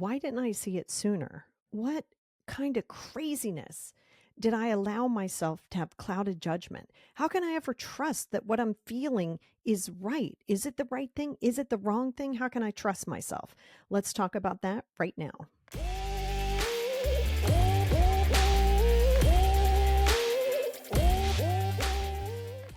Why didn't I see it sooner? What kind of craziness did I allow myself to have clouded judgment? How can I ever trust that what I'm feeling is right? Is it the right thing? Is it the wrong thing? How can I trust myself? Let's talk about that right now.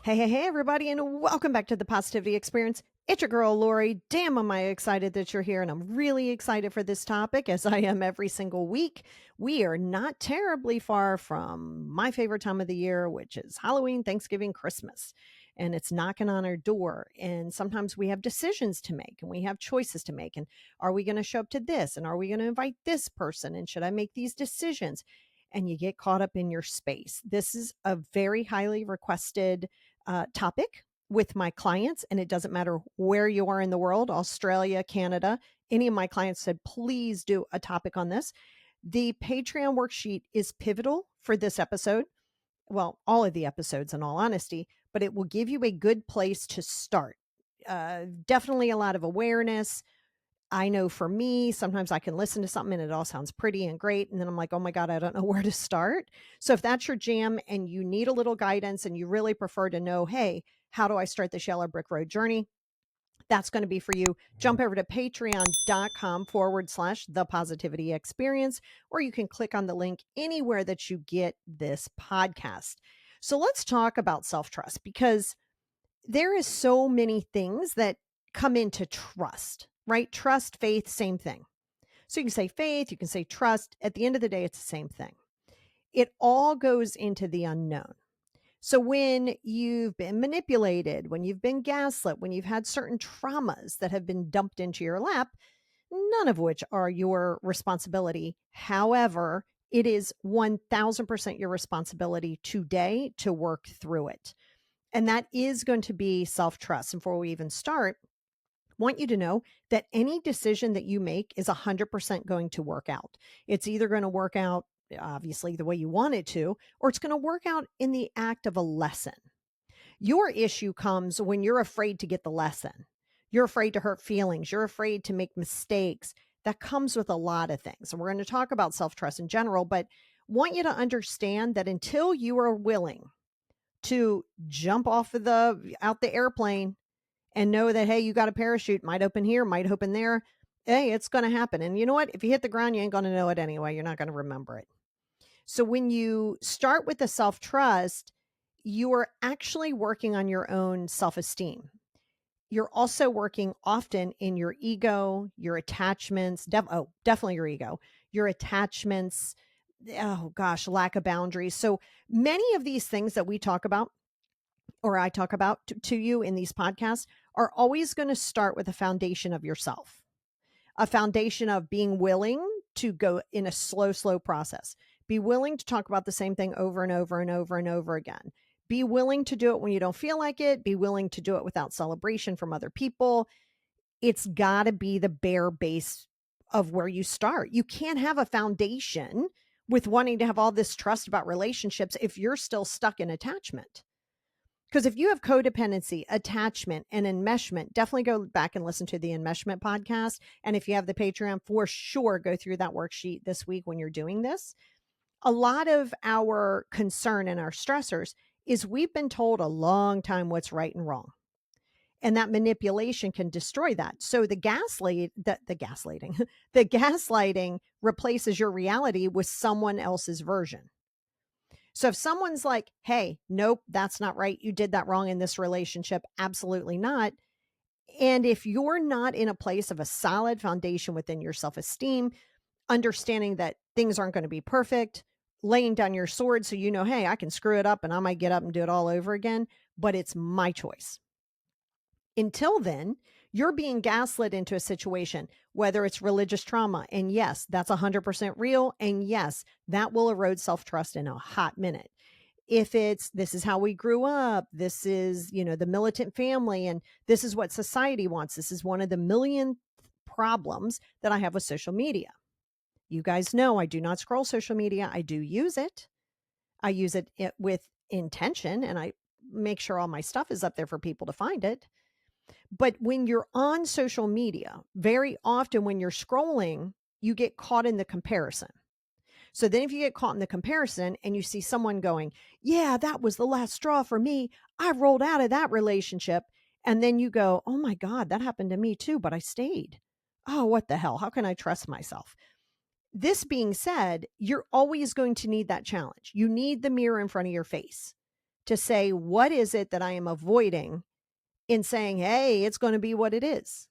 Hey, everybody, and welcome back to the Positivity Experience. It's your girl, Lori. Damn, am I excited that you're here, and I'm really excited for this topic, as I am every single week. We are not terribly far from my favorite time of the year, which is Halloween, Thanksgiving, Christmas, and it's knocking on our door. And sometimes we have decisions to make, and we have choices to make. And are we going to show up to this? And are we going to invite this person? And should I make these decisions? And you get caught up in your space. This is a very highly requested topic with my clients, and it doesn't matter where you are in the world, Australia, Canada. Any of my clients said, please do a topic on this. The Patreon worksheet is pivotal for this episode. Well, all of the episodes, in all honesty, but it will give you a good place to start. Definitely a lot of awareness. I know for me, sometimes I can listen to something and it all sounds pretty and great. And then I'm like, oh my God, I don't know where to start. So if that's your jam and you need a little guidance and you really prefer to know, hey, how do I start this yellow brick road journey? That's going to be for you. Jump over to patreon.com/the positivity experience, or you can click on the link anywhere that you get this podcast. So let's talk about self-trust, because there is so many things that come into trust, right? Trust, faith, same thing. So you can say faith, you can say trust. At the end of the day, it's the same thing. It all goes into the unknown. So when you've been manipulated, when you've been gaslit, when you've had certain traumas that have been dumped into your lap, none of which are your responsibility. However, it is 1000% your responsibility today to work through it. And that is going to be self-trust. And before we even start, I want you to know that any decision that you make is 100% going to work out. It's either going to work out, obviously, the way you want it to, or it's going to work out in the act of a lesson. Your issue comes when you're afraid to get the lesson. You're afraid to hurt feelings. You're afraid to make mistakes. That comes with a lot of things. And we're going to talk about self-trust in general, but want you to understand that until you are willing to jump off of out the airplane and know that, hey, you got a parachute, might open here, might open there. Hey, it's going to happen. And you know what? If you hit the ground, you ain't going to know it anyway. You're not going to remember it. So when you start with the self-trust, you are actually working on your own self-esteem. You're also working often in your ego, your attachments, definitely your ego, your attachments, oh gosh, lack of boundaries. So many of these things that we talk about, or I talk about to you in these podcasts, are always going to start with a foundation of yourself, a foundation of being willing to go in a slow process. Be willing to talk about the same thing over and over and over and over again. Be willing to do it when you don't feel like it. Be willing to do it without celebration from other people. It's got to be the bare base of where you start. You can't have a foundation with wanting to have all this trust about relationships if you're still stuck in attachment. Because if you have codependency, attachment, and enmeshment, definitely go back and listen to the enmeshment podcast. And if you have the Patreon, for sure, go through that worksheet this week when you're doing this. A lot of our concern and our stressors is we've been told a long time what's right and wrong. And that manipulation can destroy that. So the gaslighting, the gaslighting replaces your reality with someone else's version. So if someone's like, hey, nope, that's not right. You did that wrong in this relationship. Absolutely not. And if you're not in a place of a solid foundation within your self-esteem, understanding that things aren't going to be perfect, laying down your sword so you know, hey, I can screw it up and I might get up and do it all over again, but it's my choice. Until then, you're being gaslit into a situation, whether it's religious trauma. And yes, that's 100% real. And yes, that will erode self-trust in a hot minute. If it's, this is how we grew up, this is, the militant family, and this is what society wants. This is one of the million problems that I have with social media. You guys know I do not scroll social media. I do use it. I use it with intention, and I make sure all my stuff is up there for people to find it. But when you're on social media, very often when you're scrolling, you get caught in the comparison. So then if you get caught in the comparison and you see someone going, yeah, that was the last straw for me, I rolled out of that relationship. And then you go, oh my God, that happened to me too, but I stayed. Oh, what the hell? How can I trust myself? This being said, you're always going to need that challenge. You need the mirror in front of your face to say, what is it that I am avoiding in saying, hey, it's going to be what it is?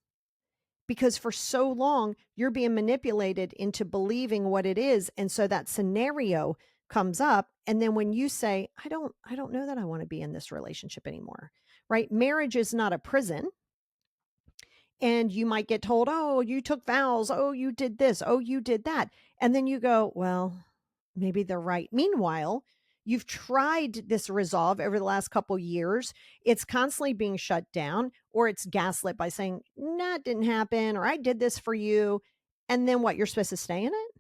Because for so long, you're being manipulated into believing what it is. And so that scenario comes up. And then when you say, I don't know that I want to be in this relationship anymore, right? Marriage is not a prison. And you might get told, oh, you took vows. Oh, you did this. Oh, you did that. And then you go, well, maybe they're right. Meanwhile, you've tried this resolve over the last couple years. It's constantly being shut down, or it's gaslit by saying, nah, it didn't happen, or I did this for you. And then what? You're supposed to stay in it?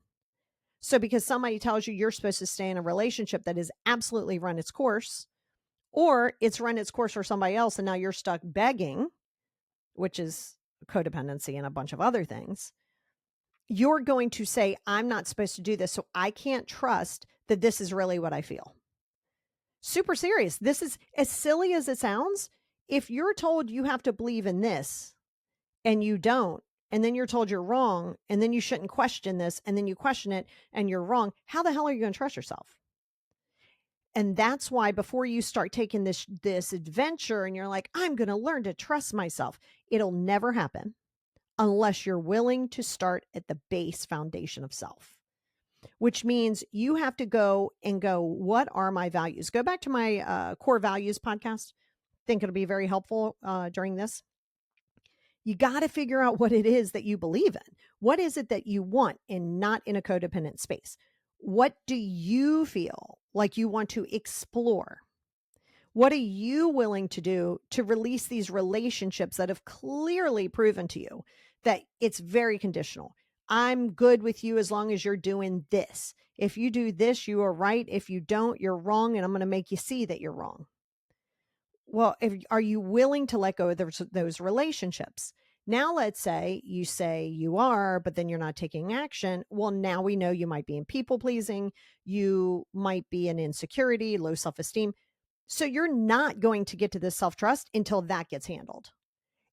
So because somebody tells you you're supposed to stay in a relationship that has absolutely run its course, or it's run its course for somebody else, and now you're stuck begging, which is codependency and a bunch of other things, you're going to say, I'm not supposed to do this, so I can't trust that this is really what I feel. Super serious. This is as silly as it sounds. If you're told you have to believe in this and you don't, and then you're told you're wrong, and then you shouldn't question this, and then you question it and you're wrong, how the hell are you going to trust yourself? And that's why before you start taking this adventure and you're like, I'm going to learn to trust myself, it'll never happen unless you're willing to start at the base foundation of self, which means you have to go, what are my values? Go back to my core values podcast. I think it'll be very helpful during this. You got to figure out what it is that you believe in. What is it that you want, and not in a codependent space? What do you feel like you want to explore? What are you willing to do to release these relationships that have clearly proven to you that it's very conditional? I'm good with you as long as you're doing this. If you do this, you are right. If you don't, you're wrong, and I'm going to make you see that you're wrong. Well, are you willing to let go of those relationships? Now, let's say you are, but then you're not taking action. Well, now we know you might be in people pleasing. You might be in insecurity, low self-esteem. So you're not going to get to this self-trust until that gets handled.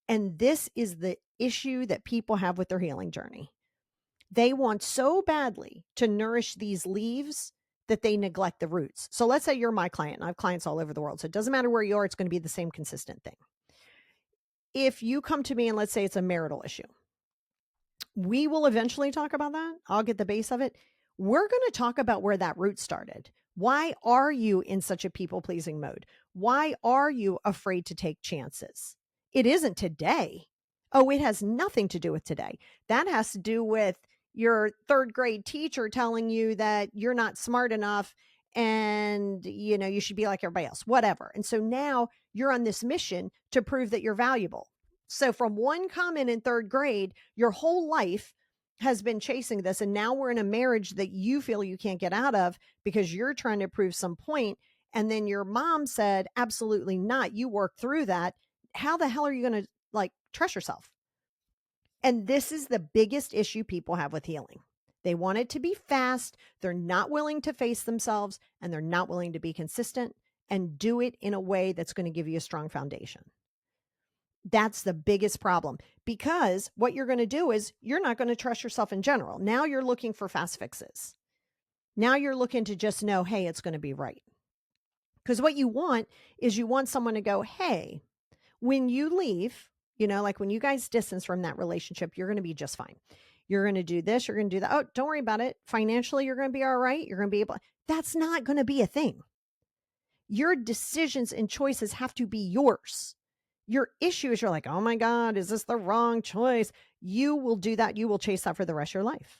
And this is the issue that people have with their healing journey. They want so badly to nourish these leaves that they neglect the roots. So let's say you're my client, and I have clients all over the world. So it doesn't matter where you are, it's going to be the same consistent thing. If you come to me and let's say it's a marital issue, we will eventually talk about that. I'll get the base of it. We're going to talk about where that root started. Why are you in such a people-pleasing mode? Why are you afraid to take chances? It isn't today. Oh, it has nothing to do with today. That has to do with your third grade teacher telling you that you're not smart enough and you should be like everybody else, whatever. And so now you're on this mission to prove that you're valuable. So from one comment in third grade, your whole life has been chasing this. And now we're in a marriage that you feel you can't get out of because you're trying to prove some point. And then your mom said, absolutely not. You work through that. How the hell are you going to trust yourself? And this is the biggest issue people have with healing. They want it to be fast. They're not willing to face themselves, and they're not willing to be consistent and do it in a way that's going to give you a strong foundation. That's the biggest problem, because what you're going to do is you're not going to trust yourself in general. Now you're looking for fast fixes. Now you're looking to just know, hey, it's going to be right. Because what you want is you want someone to go, hey, when you leave, like when you guys distance from that relationship, you're going to be just fine. You're going to do this. You're going to do that. Oh, don't worry about it. Financially, you're going to be all right. You're going to be able. That's not going to be a thing. Your decisions and choices have to be yours. Your issue is you're like, oh my God, is this the wrong choice? You will do that. You will chase that for the rest of your life.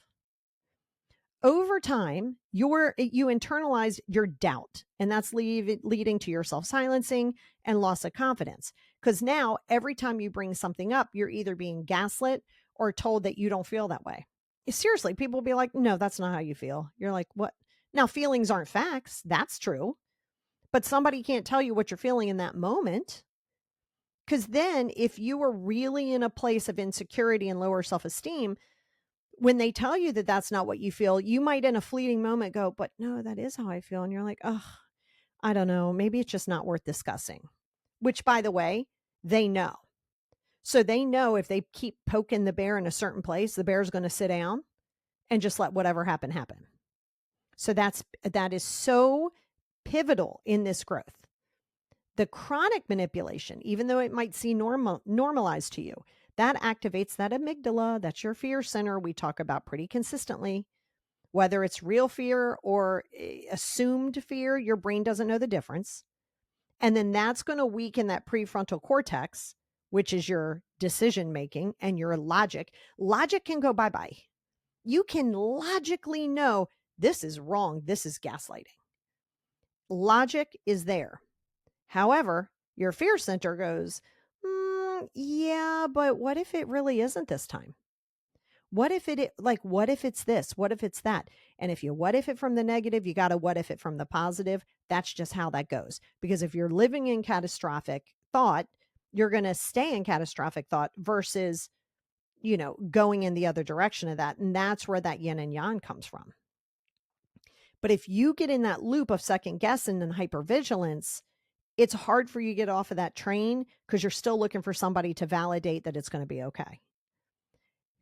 Over time, you internalize your doubt, and that's leading to your self-silencing and loss of confidence. Because now every time you bring something up, you're either being gaslit or told that you don't feel that way. Seriously, people will be like, no, that's not how you feel. You're like, what? Now, feelings aren't facts. That's true. But somebody can't tell you what you're feeling in that moment. Because then if you were really in a place of insecurity and lower self-esteem, when they tell you that that's not what you feel, you might in a fleeting moment go, but no, that is how I feel. And you're like, oh, I don't know. Maybe it's just not worth discussing, which by the way, they know. So they know if they keep poking the bear in a certain place, the bear's going to sit down and just let whatever happen happen. So that is so pivotal in this growth. The chronic manipulation, even though it might seem normalized to you, that activates that amygdala. That's your fear center we talk about pretty consistently. Whether it's real fear or assumed fear, your brain doesn't know the difference. And then that's going to weaken that prefrontal cortex, which is your decision making and your logic. Logic can go bye-bye. You can logically know this is wrong. This is gaslighting. Logic is there. However, your fear center goes, yeah, but what if it really isn't this time? What if what if it's this? What if it's that? And if you what if it from the negative, you got to what if it from the positive. That's just how that goes. Because if you're living in catastrophic thought, you're going to stay in catastrophic thought versus, going in the other direction of that. And that's where that yin and yang comes from. But if you get in that loop of second guessing and hypervigilance, it's hard for you to get off of that train because you're still looking for somebody to validate that it's going to be okay.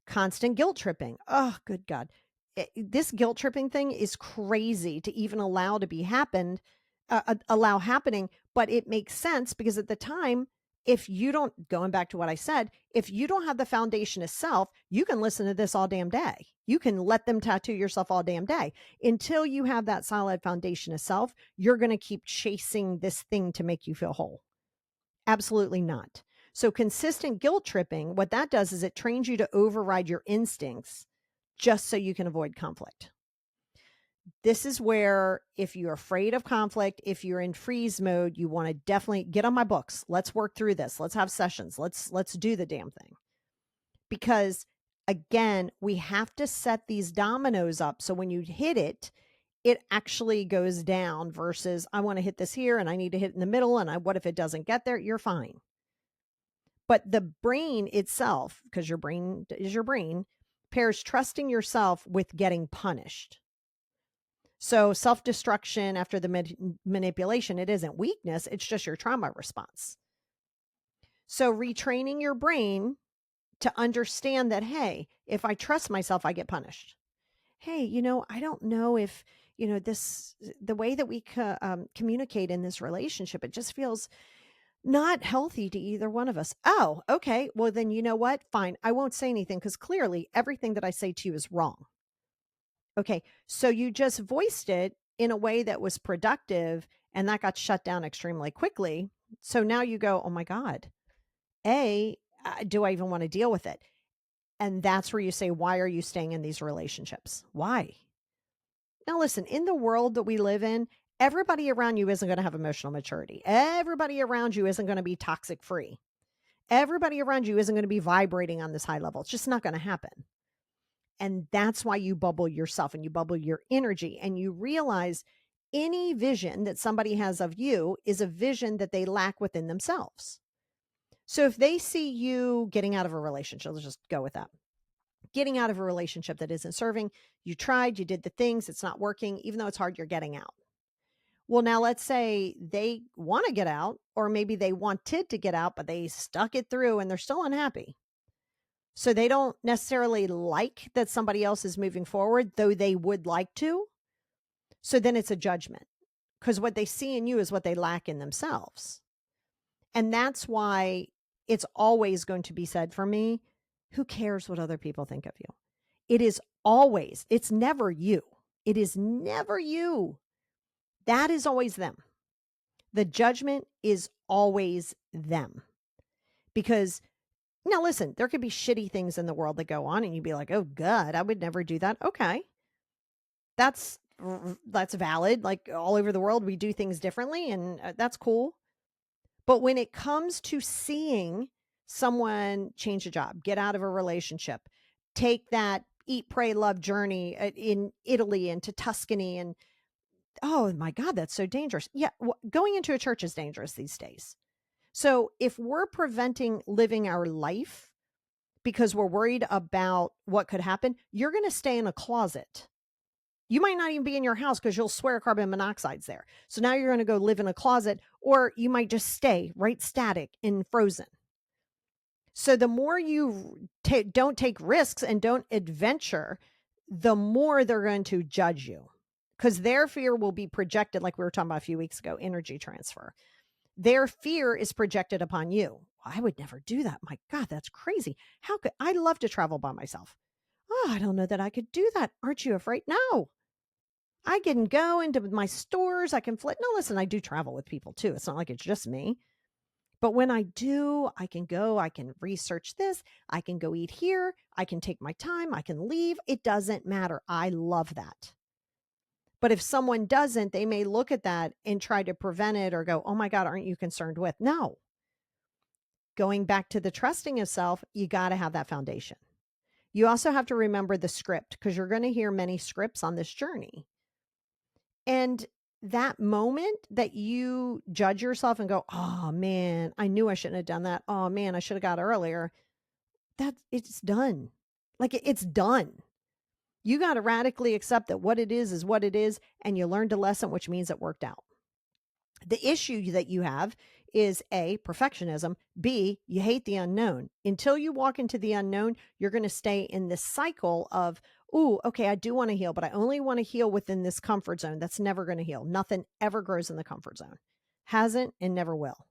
Constant guilt tripping. Oh, good God. This guilt tripping thing is crazy to even allow to be allow happening, but it makes sense because at the time, if you don't, going back to what I said, if you don't have the foundation of self, you can listen to this all damn day. You can let them tattoo yourself all damn day. Until you have that solid foundation of self, you're going to keep chasing this thing to make you feel whole. Absolutely not. So consistent guilt tripping, what that does is it trains you to override your instincts just so you can avoid conflict. This is where if you're afraid of conflict, if you're in freeze mode, you want to definitely get on my books. Let's work through this. Let's have sessions. Let's do the damn thing. Because again, we have to set these dominoes up so when you hit it, it actually goes down versus I want to hit this here and I need to hit in the middle and what if it doesn't get there? You're fine. But the brain itself, because your brain is your brain, pairs trusting yourself with getting punished. So self-destruction after the manipulation, it isn't weakness, it's just your trauma response. So retraining your brain to understand that, hey, if I trust myself, I get punished. Hey, I don't know if, the way that we communicate in this relationship, it just feels not healthy to either one of us. Oh, okay. Well, then you know what? Fine. I won't say anything because clearly everything that I say to you is wrong. Okay. So you just voiced it in a way that was productive and that got shut down extremely quickly. So now you go, oh my God, do I even want to deal with it? And that's where you say, why are you staying in these relationships? Why? Now, listen, in the world that we live in, everybody around you isn't going to have emotional maturity. Everybody around you isn't going to be toxic free. Everybody around you isn't going to be vibrating on this high level. It's just not going to happen. And that's why you bubble yourself and you bubble your energy and you realize any vision that somebody has of you is a vision that they lack within themselves. So if they see you getting out of a relationship, let's just go with that. Getting out of a relationship that isn't serving, you tried, you did the things, it's not working, even though it's hard, you're getting out. Well, now let's say they want to get out, or maybe they wanted to get out, but they stuck it through and they're still unhappy. So they don't necessarily like that somebody else is moving forward, though they would like to. So then it's a judgment because what they see in you is what they lack in themselves. And that's why it's always going to be said for me, who cares what other people think of you? It is always, it's never you. It is never you. That is always them. The judgment is always them. Because now listen, there could be shitty things in the world that go on and you'd be like, oh God, I would never do that. Okay. That's valid. Like all over the world, we do things differently and that's cool. But when it comes to seeing someone change a job, get out of a relationship, take that eat, pray, love journey in Italy and to Tuscany and oh my God, that's so dangerous. Yeah. Going into a church is dangerous these days. So if we're preventing living our life because we're worried about what could happen, you're going to stay in a closet. You might not even be in your house because you'll swear carbon monoxide's there. So now you're going to go live in a closet, or you might just stay right static and frozen. So the more you don't take risks and don't adventure, the more they're going to judge you, because their fear will be projected, like we were talking about a few weeks ago, energy transfer. Their fear is projected upon you. I would never do that. My God, that's crazy. How could I love to travel by myself? Oh, I don't know that I could do that. Aren't you afraid? No, I can go into my stores. I can flip. No, listen, I do travel with people too. It's not like it's just me. But when I do, I can go, I can research this, I can go eat here, I can take my time, I can leave. It doesn't matter. I love that. But if someone doesn't, they may look at that and try to prevent it or go, oh my God, aren't you concerned with? No. Going back to the trusting of self, you got to have that foundation. You also have to remember the script, because you're going to hear many scripts on this journey. And that moment that you judge yourself and go, oh man, I knew I shouldn't have done that. Oh man, I should have got earlier. That it's done. Like it's done. You got to radically accept that what it is what it is. And you learned a lesson, which means it worked out. The issue that you have is A, perfectionism. B, you hate the unknown. Until you walk into the unknown, you're going to stay in this cycle of, ooh, okay, I do want to heal, but I only want to heal within this comfort zone. That's never going to heal. Nothing ever grows in the comfort zone. Hasn't and never will.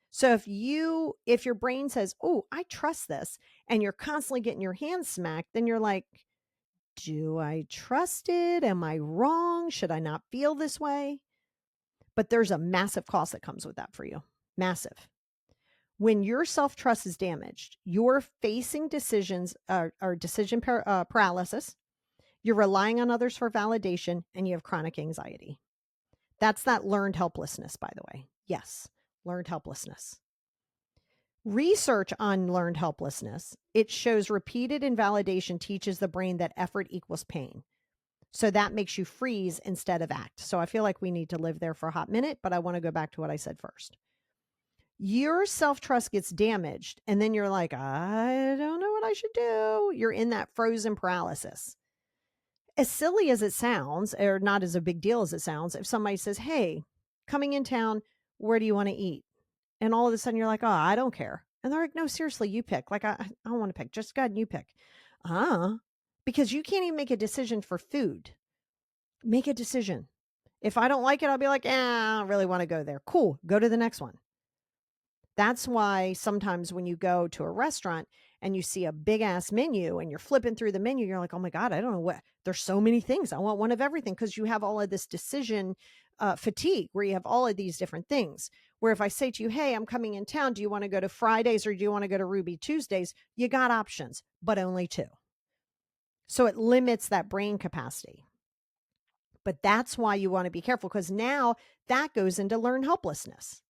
So if your brain says, oh, I trust this, and you're constantly getting your hands smacked, then you're like, do I trust it? Am I wrong? Should I not feel this way? But there's a massive cost that comes with that for you. Massive. When your self-trust is damaged, you're facing decisions or decision paralysis. You're relying on others for validation, and you have chronic anxiety. That's that learned helplessness, by the way. Yes, learned helplessness. Research on learned helplessness, it shows repeated invalidation teaches the brain that effort equals pain. So that makes you freeze instead of act. So I feel like we need to live there for a hot minute, but I want to go back to what I said first. Your self-trust gets damaged, and then you're like, I don't know what I should do. You're in that frozen paralysis. As silly as it sounds, or not as a big deal as it sounds, if somebody says, hey, coming in town, where do you want to eat? And all of a sudden you're like, oh, I don't care. And they're like, no, seriously, you pick. Like, I don't want to pick. Just go ahead and you pick. Because you can't even make a decision for food. Make a decision. If I don't like it, I'll be like, I don't really want to go there. Cool. Go to the next one. That's why sometimes when you go to a restaurant and you see a big ass menu and you're flipping through the menu, you're like, oh my God, I don't know what, there's so many things. I want one of everything, because you have all of this decision fatigue where you have all of these different things. Where if I say to you, hey, I'm coming in town, do you want to go to Fridays or do you want to go to Ruby Tuesdays? You got options, but only two. So it limits that brain capacity. But that's why you want to be careful, because now that goes into learned helplessness.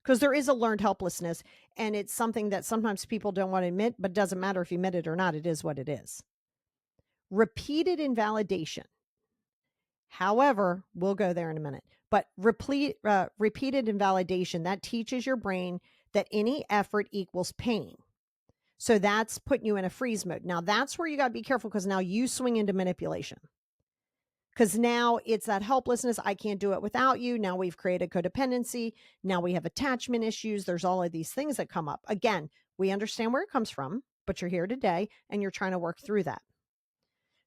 Because there is a learned helplessness, and it's something that sometimes people don't want to admit, but doesn't matter if you admit it or not. It is what it is. Repeated invalidation. However, we'll go there in a minute. But repeated invalidation, that teaches your brain that any effort equals pain. So that's putting you in a freeze mode. Now that's where you got to be careful, because now you swing into manipulation. Because now it's that helplessness. I can't do it without you. Now we've created codependency. Now we have attachment issues. There's all of these things that come up. Again, we understand where it comes from, but you're here today and you're trying to work through that.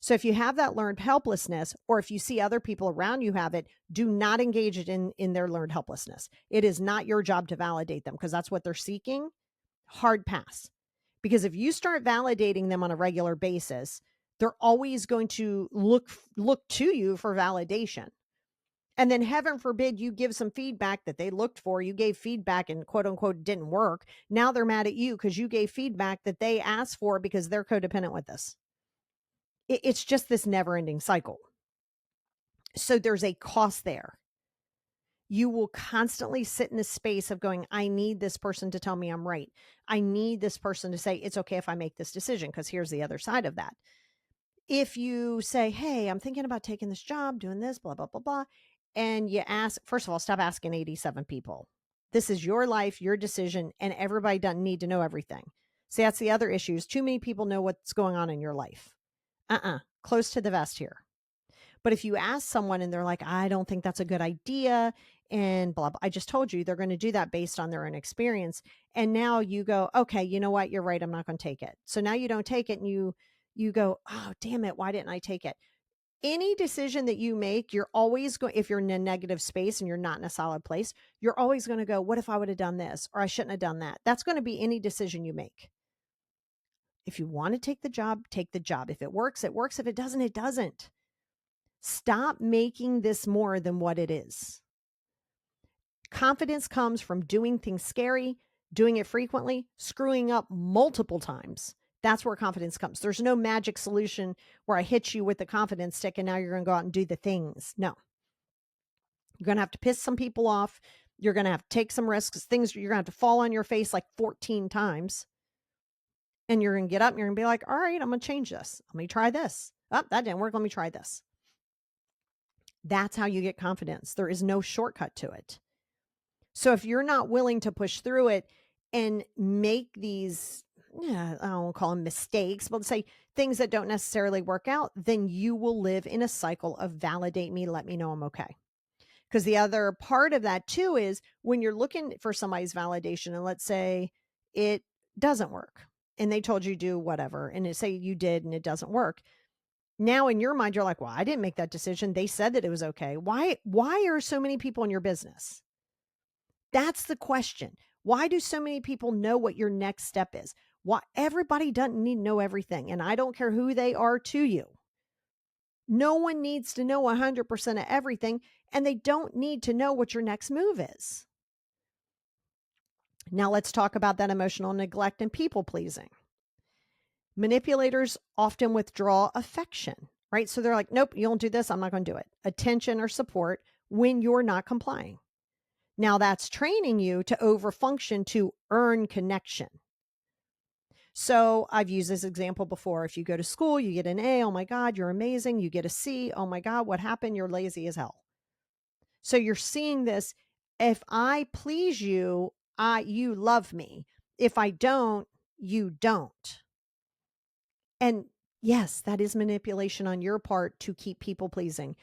So if you have that learned helplessness, or if you see other people around you have it, do not engage it in their learned helplessness. It is not your job to validate them, because that's what they're seeking. Hard pass. Because if you start validating them on a regular basis, they're always going to look to you for validation. And then heaven forbid you give some feedback that they looked for. You gave feedback and quote unquote didn't work. Now they're mad at you because you gave feedback that they asked for, because they're codependent with this. It's just this never ending cycle. So there's a cost there. You will constantly sit in this space of going, I need this person to tell me I'm right. I need this person to say, it's okay if I make this decision, because here's the other side of that. If you say, hey, I'm thinking about taking this job, doing this, blah, blah, blah, blah. And you ask, first of all, stop asking 87 people. This is your life, your decision, and everybody doesn't need to know everything. See, that's the other issue is too many people know what's going on in your life. Close to the vest here. But if you ask someone and they're like, I don't think that's a good idea, and blah, blah, I just told you they're going to do that based on their own experience. And now you go, okay, you know what? You're right. I'm not going to take it. So now you don't take it and you go, oh, damn it. Why didn't I take it? Any decision that you make, you're always going, if you're in a negative space and you're not in a solid place, you're always going to go, what if I would have done this? Or I shouldn't have done that. That's going to be any decision you make. If you want to take the job, take the job. If it works, it works. If it doesn't, it doesn't. Stop making this more than what it is. Confidence comes from doing things scary, doing it frequently, screwing up multiple times. That's where confidence comes. There's no magic solution where I hit you with the confidence stick and now you're going to go out and do the things. No. You're going to have to piss some people off. You're going to have to take some risks, things you're going to have to fall on your face like 14 times. And you're going to get up and you're going to be like, all right, I'm going to change this. Let me try this. Oh, that didn't work. Let me try this. That's how you get confidence. There is no shortcut to it. So if you're not willing to push through it and make these, I don't call them mistakes, but let's say things that don't necessarily work out, then you will live in a cycle of validate me, let me know I'm okay. Because the other part of that too is when you're looking for somebody's validation and let's say it doesn't work and they told you do whatever and say you did and it doesn't work. Now in your mind, you're like, well, I didn't make that decision. They said that it was okay. Why are so many people in your business? That's the question. Why do so many people know what your next step is? Why everybody doesn't need to know everything. And I don't care who they are to you. No one needs to know 100% of everything. And they don't need to know what your next move is. Now let's talk about that emotional neglect and people pleasing. Manipulators often withdraw affection, right? So they're like, nope, you don't do this. I'm not going to do it. Attention or support when you're not complying. Now that's training you to overfunction to earn connection. So I've used this example before. If you go to school, you get an A, oh my God, you're amazing. You get a C, oh my God, what happened? You're lazy as hell. So you're seeing this. If I please you, you love me. If I don't, you don't. And yes, that is manipulation on your part to keep people pleasing.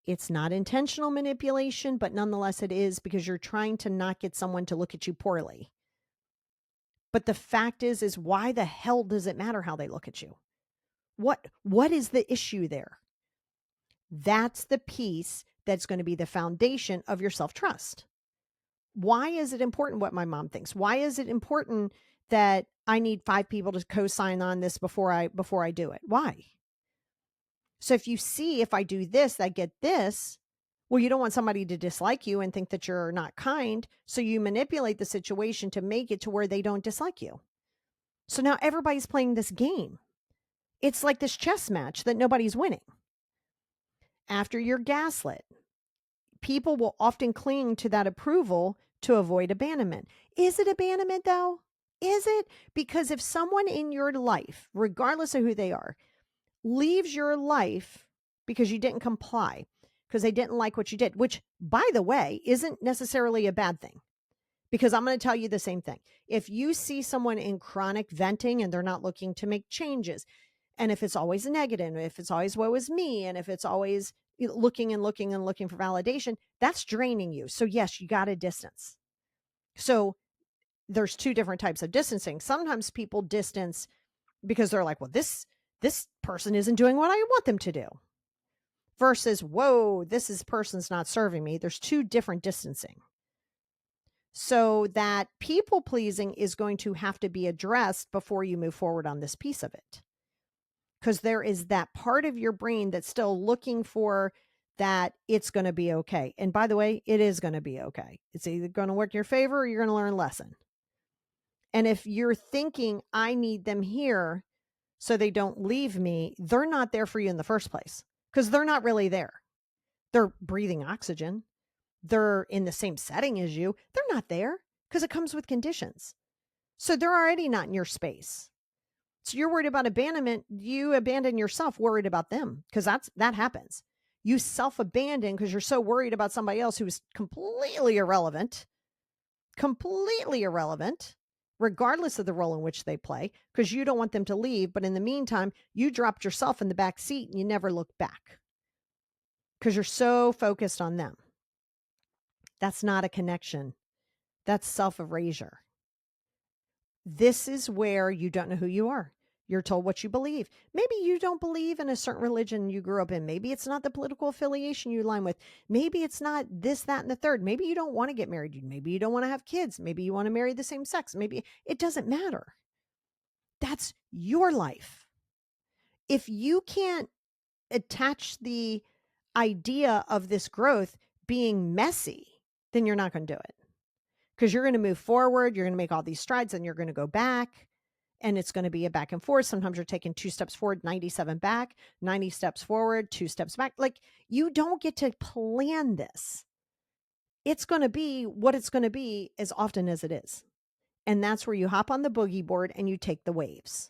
It's not intentional manipulation, but nonetheless it is because you're trying to not get someone to look at you poorly. But the fact is why the hell does it matter how they look at you? What is the issue there? That's the piece that's going to be the foundation of your self-trust. Why is it important what my mom thinks? Why is it important that I need 5 people to co-sign on this before I do it? Why? So if you see, if I do this, I get this, well, you don't want somebody to dislike you and think that you're not kind. So you manipulate the situation to make it to where they don't dislike you. So now everybody's playing this game. It's like this chess match that nobody's winning. After you're gaslit, people will often cling to that approval to avoid abandonment. Is it abandonment though? Is it? Because if someone in your life, regardless of who they are, leaves your life because you didn't comply, because they didn't like what you did, which by the way, isn't necessarily a bad thing. Because I'm going to tell you the same thing. If you see someone in chronic venting and they're not looking to make changes, and if it's always negative, if it's always woe is me, and if it's always looking and looking and looking for validation, that's draining you. So yes, you got to distance. So there's 2 different types of distancing. Sometimes people distance because they're like, well, this person isn't doing what I want them to do. Versus, whoa, this person's not serving me. There's 2 different distancing. So that people pleasing is going to have to be addressed before you move forward on this piece of it. Because there is that part of your brain that's still looking for that it's going to be okay. And by the way, it is going to be okay. It's either going to work in your favor or you're going to learn a lesson. And if you're thinking, I need them here so they don't leave me, they're not there for you in the first place because they're not really there. They're breathing oxygen. They're in the same setting as you. They're not there because it comes with conditions. So they're already not in your space. So you're worried about abandonment. You abandon yourself worried about them because that happens. You self-abandon because you're so worried about somebody else who's completely irrelevant, regardless of the role in which they play, because you don't want them to leave. But in the meantime, you dropped yourself in the back seat and you never look back because you're so focused on them. That's not a connection. That's self-erasure. This is where you don't know who you are. You're told what you believe. Maybe you don't believe in a certain religion you grew up in. Maybe it's not the political affiliation you align with. Maybe it's not this, that, and the third. Maybe you don't want to get married. Maybe you don't want to have kids. Maybe you want to marry the same sex. Maybe it doesn't matter. That's your life. If you can't attach the idea of this growth being messy, then you're not going to do it. Because you're going to move forward, you're going to make all these strides, and you're going to go back, and it's going to be a back and forth. Sometimes you're taking 2 steps forward, 97 back, 90 steps forward, 2 steps back. Like, you don't get to plan this. It's going to be what it's going to be as often as it is. And that's where you hop on the boogie board and you take the waves.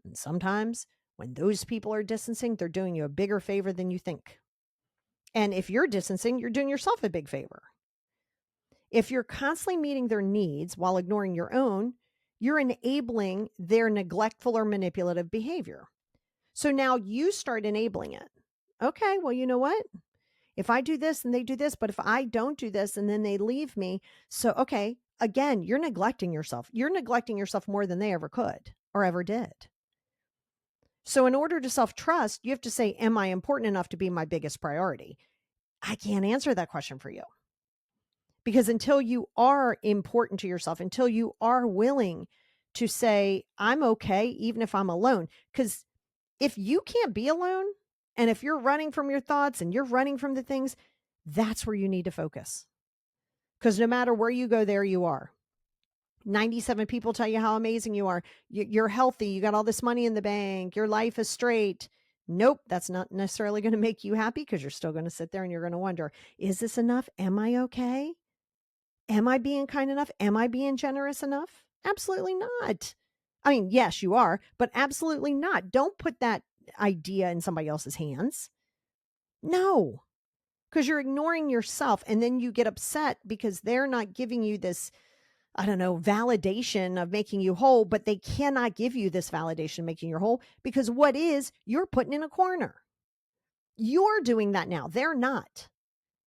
And sometimes when those people are distancing, they're doing you a bigger favor than you think. And if you're distancing, you're doing yourself a big favor. If you're constantly meeting their needs while ignoring your own, you're enabling their neglectful or manipulative behavior. So now you start enabling it. Okay, well, you know what? If I do this and they do this, but if I don't do this and then they leave me. So, okay, again, you're neglecting yourself. You're neglecting yourself more than they ever could or ever did. So in order to self-trust, you have to say, am I important enough to be my biggest priority? I can't answer that question for you. Because until you are important to yourself, until you are willing to say, I'm okay, even if I'm alone. Because if you can't be alone, and if you're running from your thoughts and you're running from the things, that's where you need to focus. Because no matter where you go, there you are. 97 people tell you how amazing you are. You're healthy. You got all this money in the bank. Your life is straight. Nope, that's not necessarily going to make you happy because you're still going to sit there and you're going to wonder, is this enough? Am I okay? Am I being kind enough? Am I being generous enough? Absolutely not. I mean, yes, you are, but absolutely not. Don't put that idea in somebody else's hands. No, because you're ignoring yourself and then you get upset because they're not giving you this, I don't know, validation of making you whole, but they cannot give you this validation making you whole because what is, you're putting in a corner. You're doing that now. They're not.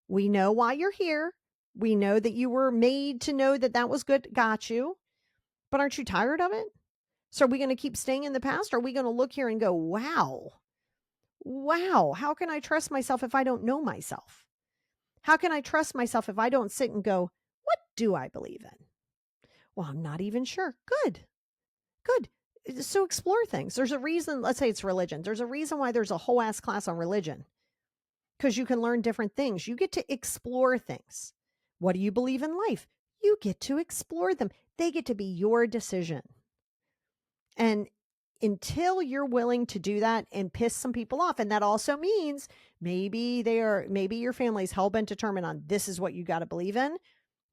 We know why you're here. We know that you were made to know that that was good. Got you. But aren't you tired of it? So are we going to keep staying in the past? Or are we going to look here and go, wow, how can I trust myself if I don't know myself? How can I trust myself if I don't sit and go, what do I believe in? Well, I'm not even sure. Good. So explore things. There's a reason, let's say it's religion. There's a reason why there's a whole ass class on religion. Because you can learn different things. You get to explore things. What do you believe in life? You get to explore them. They get to be your decision. And until you're willing to do that and piss some people off, and that also means maybe your family's hell-bent determined on this is what you got to believe in,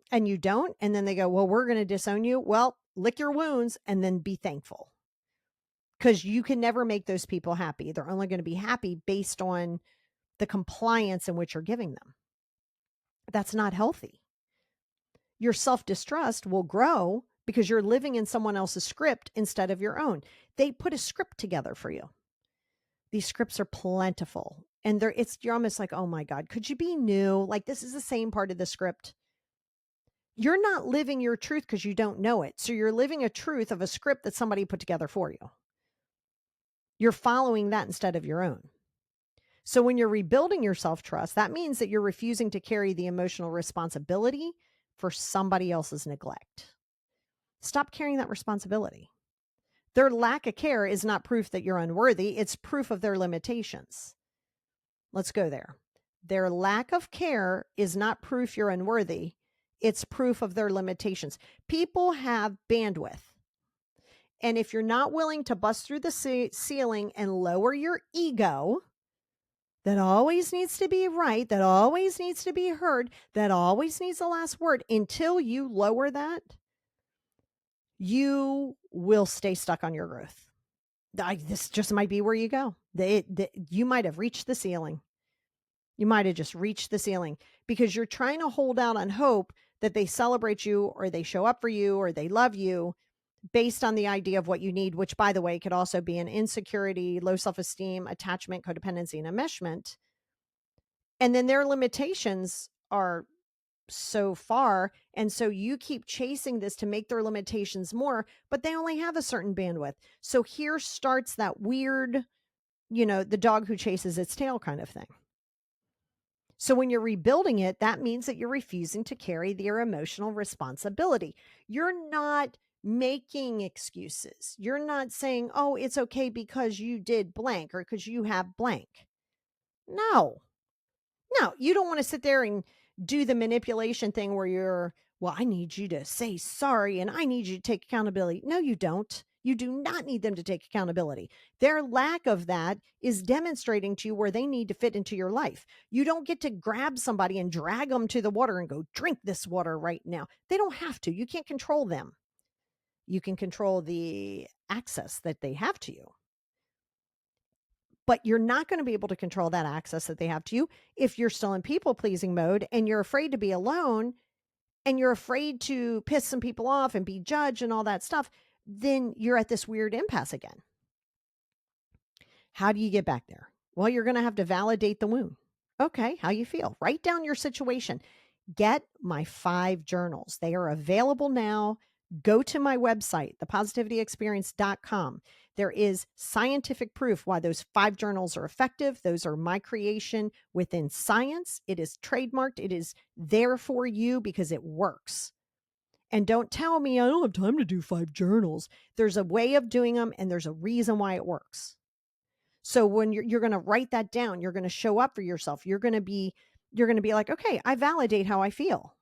and you don't, and then they go, well, we're going to disown you. Well, lick your wounds and then be thankful. Because you can never make those people happy. They're only going to be happy based on the compliance in which you're giving them. That's not healthy. Your self-distrust will grow because you're living in someone else's script instead of your own. They put a script together for you. These scripts are plentiful. And you're almost like, oh my God, could you be new? Like this is the same part of the script. You're not living your truth because you don't know it. So you're living a truth of a script that somebody put together for you. You're following that instead of your own. So when you're rebuilding your self-trust, that means that you're refusing to carry the emotional responsibility for somebody else's neglect. Stop carrying that responsibility. Their lack of care is not proof that you're unworthy. It's proof of their limitations. Let's go there. Their lack of care is not proof you're unworthy. It's proof of their limitations. People have bandwidth. And if you're not willing to bust through the ceiling and lower your ego, that always needs to be right, that always needs to be heard, that always needs the last word, until you lower that, you will stay stuck on your growth. This just might be where you go. You might have reached the ceiling. You might have just reached the ceiling because you're trying to hold out on hope that they celebrate you or they show up for you or they love you. based on the idea of what you need, which, by the way, could also be an insecurity, low self-esteem, attachment, codependency, and enmeshment. And then their limitations are so far. And so you keep chasing this to make their limitations more, but they only have a certain bandwidth. So here starts that weird, the dog who chases its tail kind of thing. So when you're rebuilding it, that means that you're refusing to carry their emotional responsibility. You're not making excuses. You're not saying, oh, it's okay because you did blank or because you have blank. No, no, you don't want to sit there and do the manipulation thing where you're, well, I need you to say sorry and I need you to take accountability. No, you don't. You do not need them to take accountability. Their lack of that is demonstrating to you where they need to fit into your life. You don't get to grab somebody and drag them to the water and go, drink this water right now. They don't have to. You can't control them. You can control the access that they have to you. But you're not going to be able to control that access that they have to you if you're still in people pleasing mode and you're afraid to be alone and you're afraid to piss some people off and be judged and all that stuff. Then you're at this weird impasse again. How do you get back there? Well, you're going to have to validate the wound. Okay, how you feel? Write down your situation. Get my 5 journals. They are available now. Go to my website, thepositivityexperience.com. There is scientific proof why those 5 journals are effective. Those are my creation within science. It is trademarked. It is there for you because it works. And don't tell me I don't have time to do 5 journals. There's a way of doing them and there's a reason why it works. So when you're going to write that down, you're going to show up for yourself. You're going to be like, okay, I validate how I feel.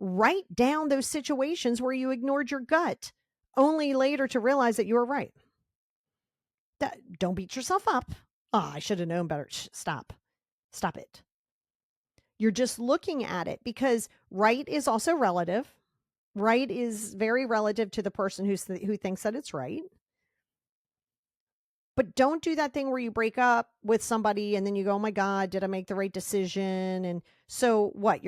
Write down those situations where you ignored your gut, only later to realize that you were right. Don't beat yourself up. Oh, I should have known better. Stop it. You're just looking at it because right is also relative. Right is very relative to the person who thinks that it's right. But don't do that thing where you break up with somebody and then you go, oh my God, did I make the right decision? And so what?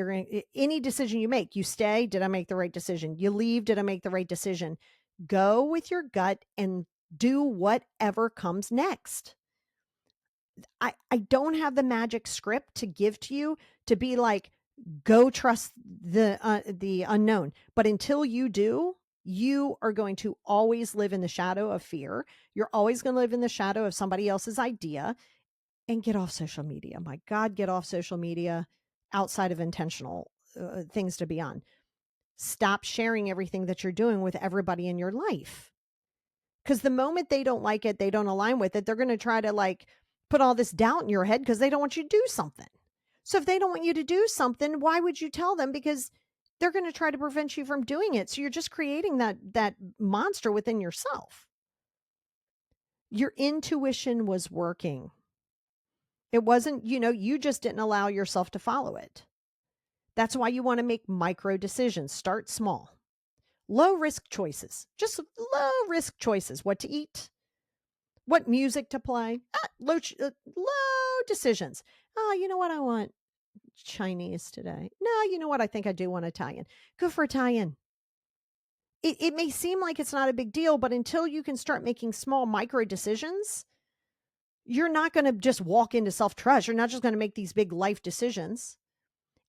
Any decision you make, you stay, did I make the right decision? You leave, did I make the right decision? Go with your gut and do whatever comes next. I don't have the magic script to give to you to be like, go trust the unknown. But until you do, you are going to always live in the shadow of fear. You're always going to live in the shadow of somebody else's idea. And get off social media. My God, get off social media outside of intentional things to be on. Stop sharing everything that you're doing with everybody in your life. Because the moment they don't like it, they don't align with it, they're going to try to like put all this doubt in your head because they don't want you to do something. So if they don't want you to do something, why would you tell them? Because they're going to try to prevent you from doing it. So you're just creating that monster within yourself. Your intuition was working. It wasn't, you just didn't allow yourself to follow it. That's why you want to make micro decisions. Start small. Low risk choices. Just low risk choices. What to eat, what music to play. Low decisions. Oh, you know what? I want Chinese today. No, you know what? I think I do want Italian. Go for Italian. It may seem like it's not a big deal, but until you can start making small micro decisions, you're not going to just walk into self-trust. You're not just going to make these big life decisions.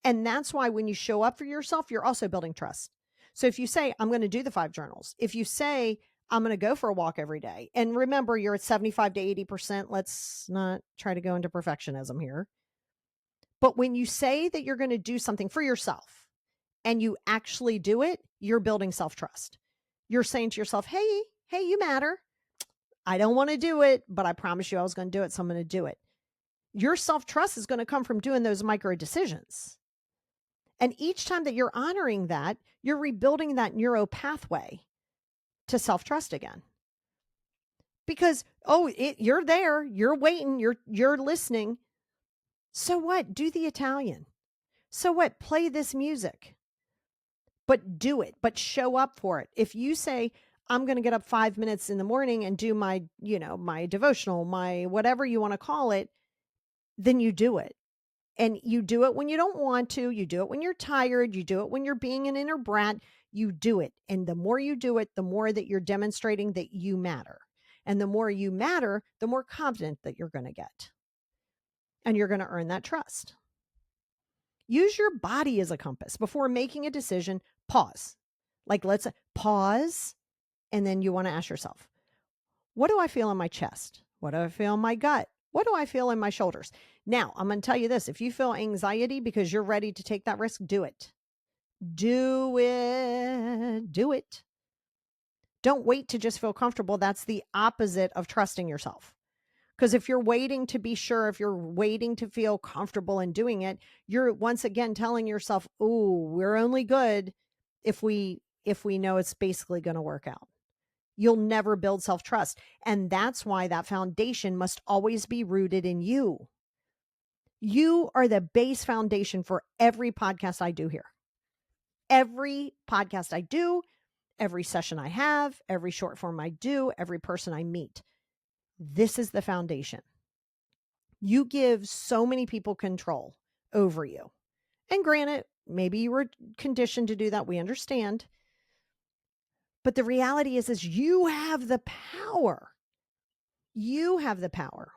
And that's why when you show up for yourself, you're also building trust. So if you say, I'm going to do the 5 journals, if you say, I'm going to go for a walk every day, and remember, you're at 75 to 80%. Let's not try to go into perfectionism here. But when you say that you're going to do something for yourself and you actually do it, you're building self-trust. You're saying to yourself, hey, you matter. I don't want to do it, but I promise you I was going to do it. So I'm going to do it. Your self-trust is going to come from doing those micro decisions. And each time that you're honoring that, you're rebuilding that neuro pathway to self-trust again. Because, you're there, you're waiting, you're listening. So what? Do the Italian. So what? Play this music. But do it, but show up for it. If you say, I'm going to get up 5 minutes in the morning and do my, my devotional, my whatever you want to call it, then you do it. And you do it when you don't want to. You do it when you're tired. You do it when you're being an inner brat. you do it. And the more you do it, the more that you're demonstrating that you matter. And the more you matter, the more confident that you're going to get. And you're going to earn that trust. Use your body as a compass. Before making a decision, pause. Like, let's pause. And then you want to ask yourself, what do I feel in my chest? What do I feel in my gut? What do I feel in my shoulders? Now, I'm going to tell you this. If you feel anxiety because you're ready to take that risk, do it. Do it. Do it. Don't wait to just feel comfortable. That's the opposite of trusting yourself. Because if you're waiting to be sure, if you're waiting to feel comfortable in doing it, you're once again telling yourself, "Oh, we're only good if we know it's basically going to work out." You'll never build self-trust. And that's why that foundation must always be rooted in you. You are the base foundation for every podcast I do here. Every podcast I do, every session I have, every short form I do, every person I meet. This is the foundation. You give so many people control over you. And granted, maybe you were conditioned to do that. We understand. But the reality is you have the power. You have the power.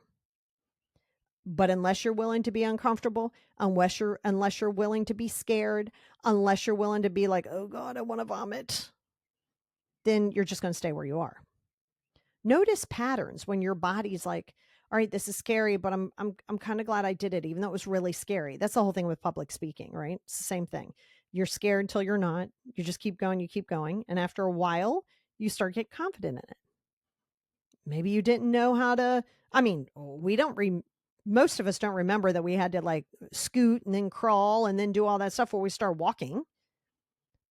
But unless you're willing to be uncomfortable, unless you're willing to be scared, unless you're willing to be like, oh God, I want to vomit, then you're just going to stay where you are. Notice patterns when your body's like, all right, this is scary, but I'm kind of glad I did it, even though it was really scary. That's the whole thing with public speaking, right? It's the same thing. You're scared until you're not. You just keep going, you keep going. And after a while, you start to get confident in it. Maybe you didn't know how to, most of us don't remember that we had to like scoot and then crawl and then do all that stuff before we start walking.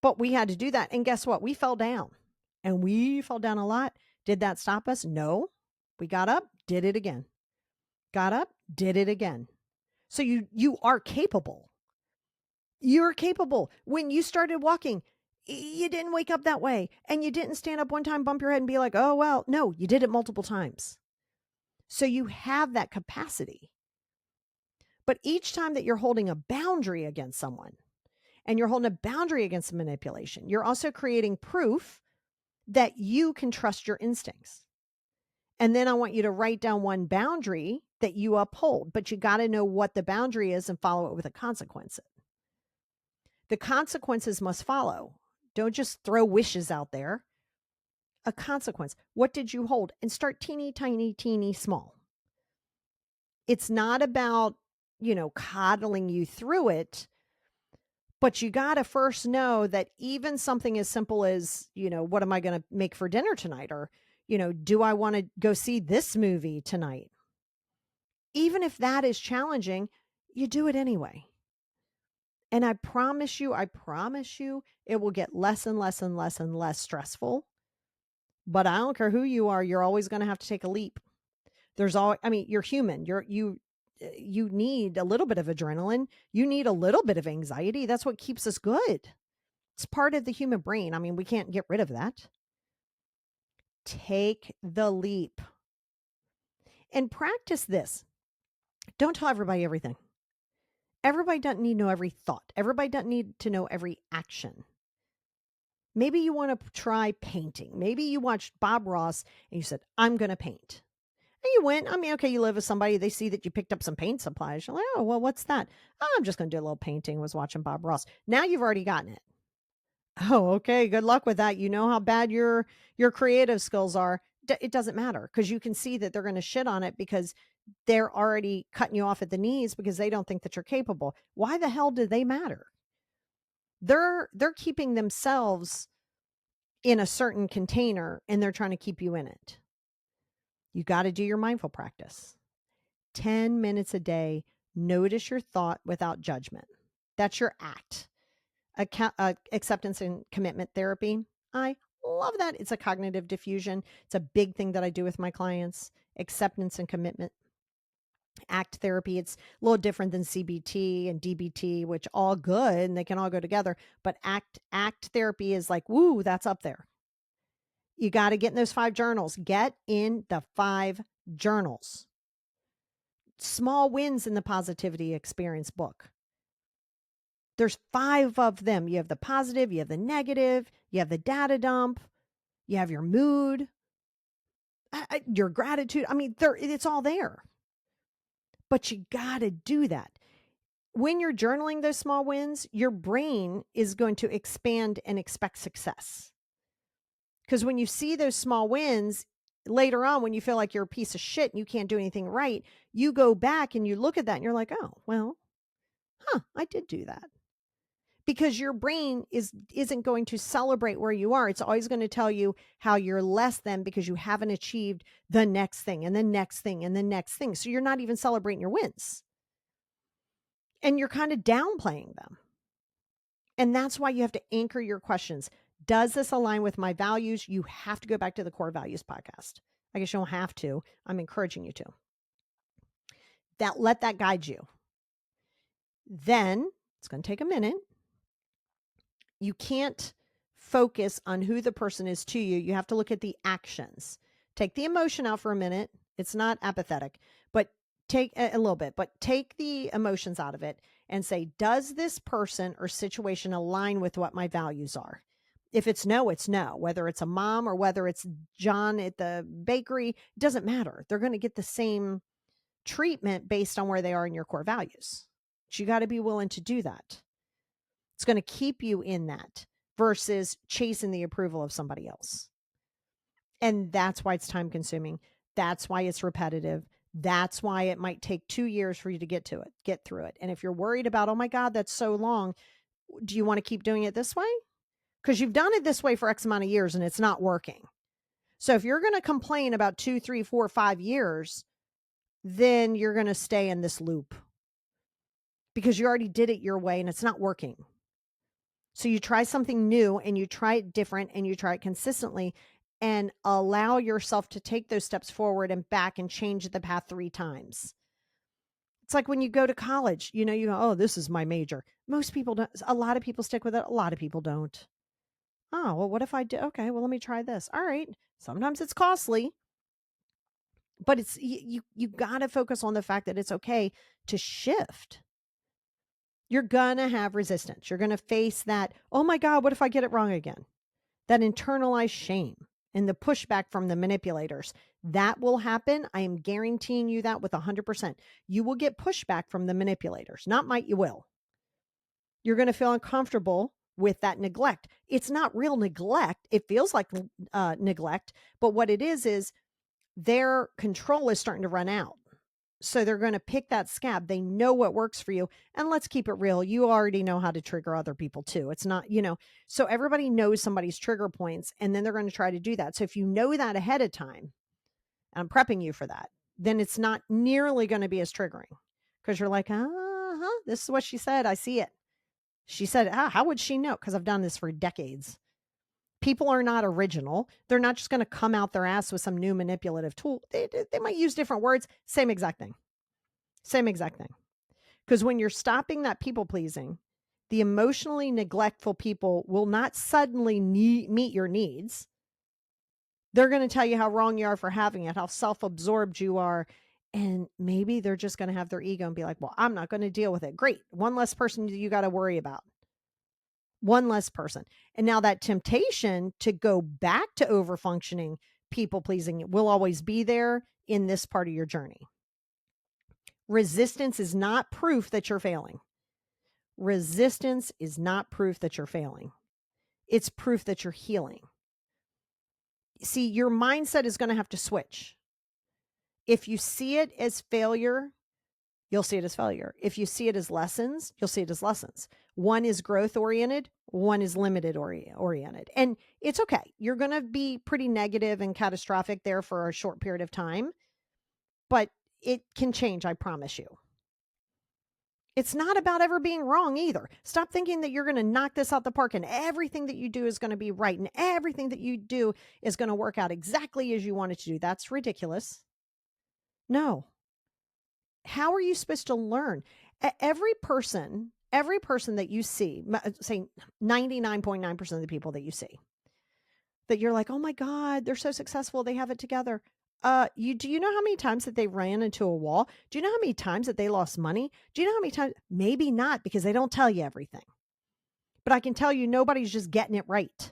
But we had to do that. And guess what? We fell down, and we fell down a lot. Did that stop us? No. We got up, did it again. Got up, did it again. So you are capable. You're capable. When you started walking, you didn't wake up that way, and you didn't stand up one time, bump your head and be like, oh, well, no, you did it multiple times. So you have that capacity. But each time that you're holding a boundary against someone and you're holding a boundary against manipulation, you're also creating proof that you can trust your instincts. And then I want you to write down one boundary that you uphold, but you got to know what the boundary is and follow it with a consequence. The consequences must follow. Don't just throw wishes out there. A consequence. What did you hold? And start teeny, tiny, teeny, small. It's not about, coddling you through it, but you got to first know that even something as simple as, what am I going to make for dinner tonight? Or, do I want to go see this movie tonight? Even if that is challenging, you do it anyway. And I promise you, it will get less and less and less and less stressful. But I don't care who you are, you're always going to have to take a leap. You're human. You need a little bit of adrenaline. You need a little bit of anxiety. That's what keeps us good. It's part of the human brain. We can't get rid of that. Take the leap and practice this. Don't tell everybody everything. Everybody doesn't need to know every thought. Everybody doesn't need to know every action. Maybe you want to try painting. Maybe you watched Bob Ross and you said, I'm going to paint. And you went, okay, you live with somebody, they see that you picked up some paint supplies. You're like, oh, well, what's that? Oh, I'm just going to do a little painting. Was watching Bob Ross. Now you've already gotten it. Oh, okay. Good luck with that. You know how bad your creative skills are. It doesn't matter because you can see that they're going to shit on it because they're already cutting you off at the knees because they don't think that you're capable. Why the hell do they matter? They're keeping themselves in a certain container and they're trying to keep you in it. You got to do your mindful practice. 10 minutes a day. Notice your thought without judgment. That's your ACT. Acceptance and commitment therapy. I love that. It's a cognitive diffusion. It's a big thing that I do with my clients. Acceptance and commitment. ACT therapy. It's a little different than CBT and DBT, which all good and they can all go together. But ACT therapy is like, woo, that's up there. You got to get in those 5 journals. Get in the 5 journals. Small wins in the positivity experience book. There's 5 of them. You have the positive, you have the negative, you have the data dump, you have your mood, your gratitude. I mean, it's all there. But you got to do that. When you're journaling those small wins, your brain is going to expand and expect success. Because when you see those small wins later on, when you feel like you're a piece of shit and you can't do anything right, you go back and you look at that and you're like, oh, well, I did do that. Because your brain isn't going to celebrate where you are. It's always going to tell you how you're less than because you haven't achieved the next thing and the next thing and the next thing. So you're not even celebrating your wins. And you're kind of downplaying them. And that's why you have to anchor your questions. Does this align with my values? You have to go back to the Core Values podcast. I guess you don't have to. I'm encouraging you to. Let that guide you. Then it's going to take a minute. You can't focus on who the person is to you. You have to look at the actions. Take the emotion out for a minute. It's not apathetic, but take a little bit, but take the emotions out of it and say, does this person or situation align with what my values are? If it's no, it's no. Whether it's a mom or whether it's John at the bakery, it doesn't matter. They're going to get the same treatment based on where they are in your core values. But you got to be willing to do that. It's going to keep you in that versus chasing the approval of somebody else. And that's why it's time consuming. That's why it's repetitive. That's why it might take 2 years for you to get through it. And if you're worried about, oh my God, that's so long, do you want to keep doing it this way? Because you've done it this way for X amount of years and it's not working. So if you're going to complain about 2, 3, 4, 5 years, then you're going to stay in this loop because you already did it your way and it's not working. So you try something new and you try it different and you try it consistently and allow yourself to take those steps forward and back and change the path 3 times. It's like when you go to college, you go, oh, this is my major. Most people don't. A lot of people stick with it. A lot of people don't. Oh, well, what if I do? Okay, well, let me try this. All right. Sometimes it's costly, but it's you got to focus on the fact that it's okay to shift. You're going to have resistance. You're going to face that, oh my God, what if I get it wrong again? That internalized shame and the pushback from the manipulators. That will happen. I am guaranteeing you that with 100%. You will get pushback from the manipulators. Not might, you will. You're going to feel uncomfortable with that neglect. It's not real neglect. It feels like neglect, but what it is their control is starting to run out. So they're going to pick that scab. They know what works for you. And let's keep it real. You already know how to trigger other people too. It's not, so everybody knows somebody's trigger points and then they're going to try to do that. So if you know that ahead of time, and I'm prepping you for that, then it's not nearly going to be as triggering because you're like, this is what she said. I see it. She said, how would she know? Because I've done this for decades. People are not original. They're not just going to come out their ass with some new manipulative tool. They might use different words. Same exact thing. Same exact thing. Because when you're stopping that people pleasing, the emotionally neglectful people will not suddenly meet your needs. They're going to tell you how wrong you are for having it, how self-absorbed you are. And maybe they're just going to have their ego and be like, well, I'm not going to deal with it. Great. One less person you got to worry about. One less person. And now that temptation to go back to overfunctioning, people pleasing will always be there in this part of your journey. Resistance is not proof that you're failing. Resistance is not proof that you're failing. It's proof that you're healing. See, your mindset is going to have to switch. If you see it as failure, you'll see it as failure. If you see it as lessons, you'll see it as lessons. One is growth oriented, one is limited oriented. And it's okay. You're going to be pretty negative and catastrophic there for a short period of time, but it can change, I promise you. It's not about ever being wrong either. Stop thinking that you're going to knock this out the park and everything that you do is going to be right and everything that you do is going to work out exactly as you want it to do. That's ridiculous. No. How are you supposed to learn? Every person that you see, say 99.9% of the people that you see, that you're like, oh my God, they're so successful, they have it together. Do you know how many times that they ran into a wall? Do you know how many times that they lost money? Do you know how many times? Maybe not, because they don't tell you everything. But I can tell you, nobody's just getting it right.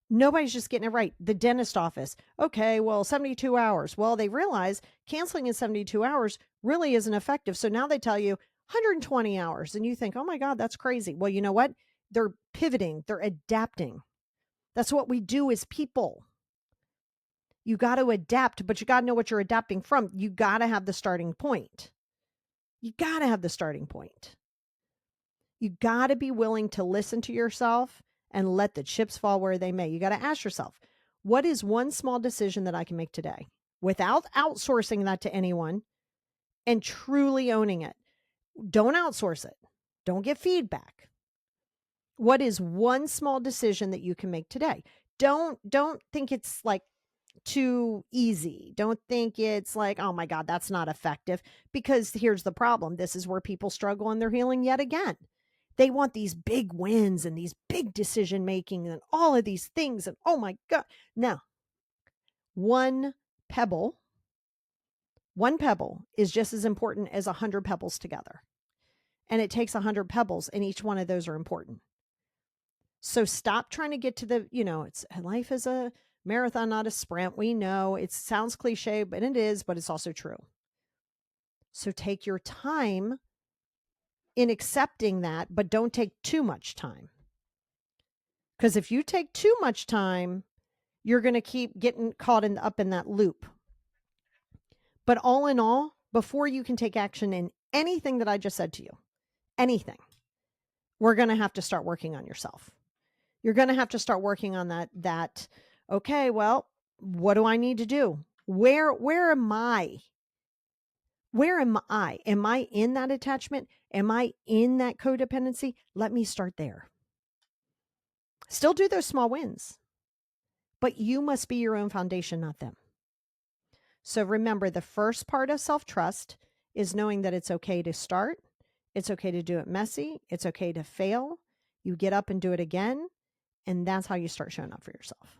Nobody's just getting it right. The dentist office. Okay, well, 72 hours. Well, they realize canceling in 72 hours really isn't effective. So now they tell you 120 hours. And you think, oh my God, that's crazy. Well, you know what? They're pivoting, they're adapting. That's what we do as people. You got to adapt, but you got to know what you're adapting from. You got to have the starting point. You got to have the starting point. You got to be willing to listen to yourself and let the chips fall where they may. You got to ask yourself, what is one small decision that I can make today without outsourcing that to anyone and truly owning it? Don't outsource it. Don't get feedback. What is one small decision that you can make today? Don't think it's like too easy. Don't think it's like, oh my God, that's not effective. Because here's the problem. This is where people struggle in their healing yet again. They want these big wins and these big decision making and all of these things. And oh my God. Now, one pebble, one pebble is just as important as 100 pebbles together. And it takes 100 pebbles, and each one of those are important. So stop trying to get to the, it's life is a marathon, not a sprint. We know it sounds cliche, but it is, but it's also true. So take your time in accepting that, but don't take too much time. Because if you take too much time, you're going to keep getting caught up in that loop. But all in all, before you can take action in anything that I just said to you, anything, we're going to have to start working on yourself. You're going to have to start working on that, okay, well, what do I need to do? Where am I? Where am I? Am I in that attachment? Am I in that codependency? Let me start there. Still do those small wins, but you must be your own foundation, not them. So remember, the first part of self-trust is knowing that it's okay to start. It's okay to do it messy. It's okay to fail. You get up and do it again. And that's how you start showing up for yourself.